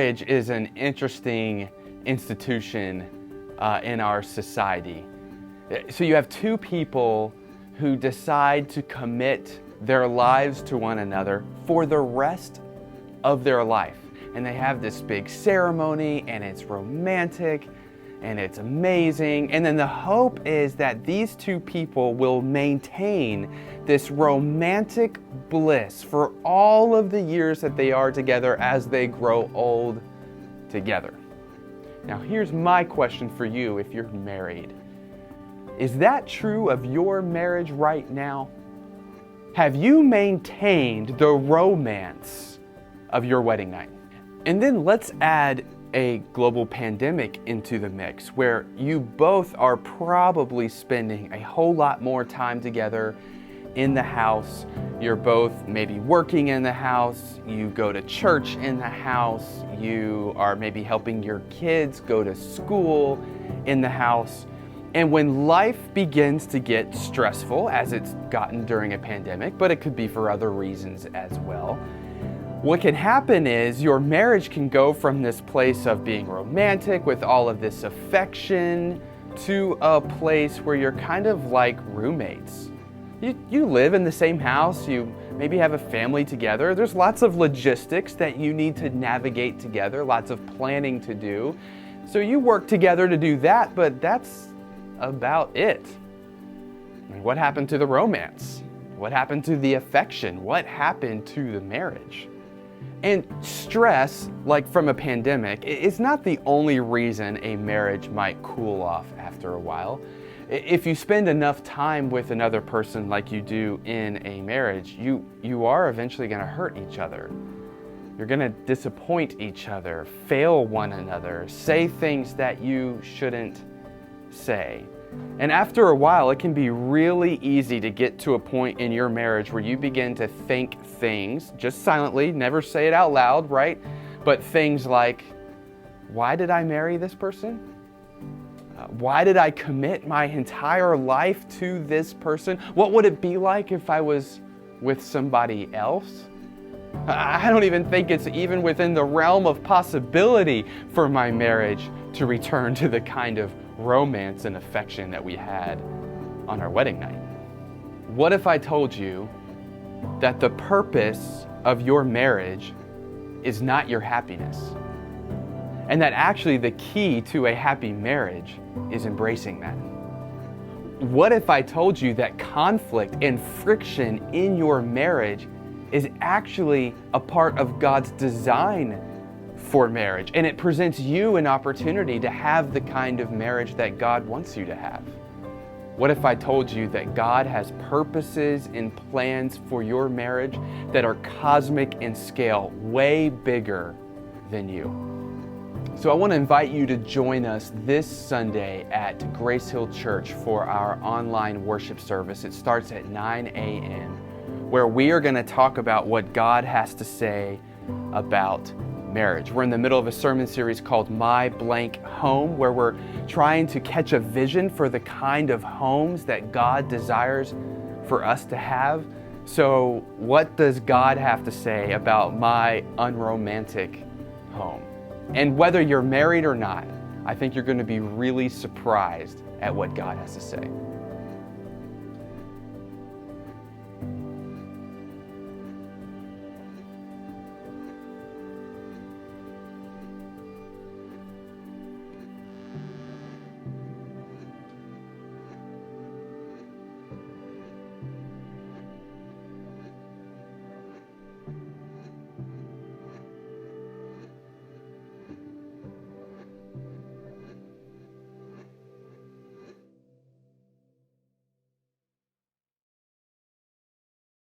marriage is an interesting institution in our society. So you have two people who decide to commit their lives to one another for the rest of their life. And they have this big ceremony, and it's romantic, and it's amazing. And then the hope is that these two people will maintain this romantic bliss for all of the years that they are together as they grow old together. Now, here's my question for you if you're married. Is that true of your marriage right now? Have you maintained the romance of your wedding night? And then let's add a global pandemic into the mix where you both are probably spending a whole lot more time together in the house. You're both maybe working in the house, you go to church in the house, you are maybe helping your kids go to school in the house. And when life begins to get stressful, as it's gotten during a pandemic, but it could be for other reasons as well, what can happen is your marriage can go from this place of being romantic with all of this affection to a place where you're kind of like roommates. You live in the same house, you maybe have a family together. There's lots of logistics that you need to navigate together, lots of planning to do. So you work together to do that, but that's about it. And what happened to the romance? What happened to the affection? What happened to the marriage? And stress, like from a pandemic, is not the only reason a marriage might cool off after a while. If you spend enough time with another person like you do in a marriage, you are eventually going to hurt each other. You're going to disappoint each other, fail one another, say things that you shouldn't say. And after a while, it can be really easy to get to a point in your marriage where you begin to think things, just silently, never say it out loud, right? But things like, why did I marry this person? Why did I commit my entire life to this person? What would it be like if I was with somebody else? I don't even think it's even within the realm of possibility for my marriage to return to the kind of romance and affection that we had on our wedding night. What if I told you that the purpose of your marriage is not your happiness, and that actually the key to a happy marriage is embracing that? What if I told you that conflict and friction in your marriage is actually a part of God's design for marriage, and it presents you an opportunity to have the kind of marriage that God wants you to have? What if I told you that God has purposes and plans for your marriage that are cosmic in scale, way bigger than you? So I want to invite you to join us this Sunday at Grace Hill Church for our online worship service. It starts at 9 a.m., where we are going to talk about what God has to say about marriage. We're in the middle of a sermon series called My Blank Home, where we're trying to catch a vision for the kind of homes that God desires for us to have. So what does God have to say about my unromantic home? And whether you're married or not, I think you're going to be really surprised at what God has to say.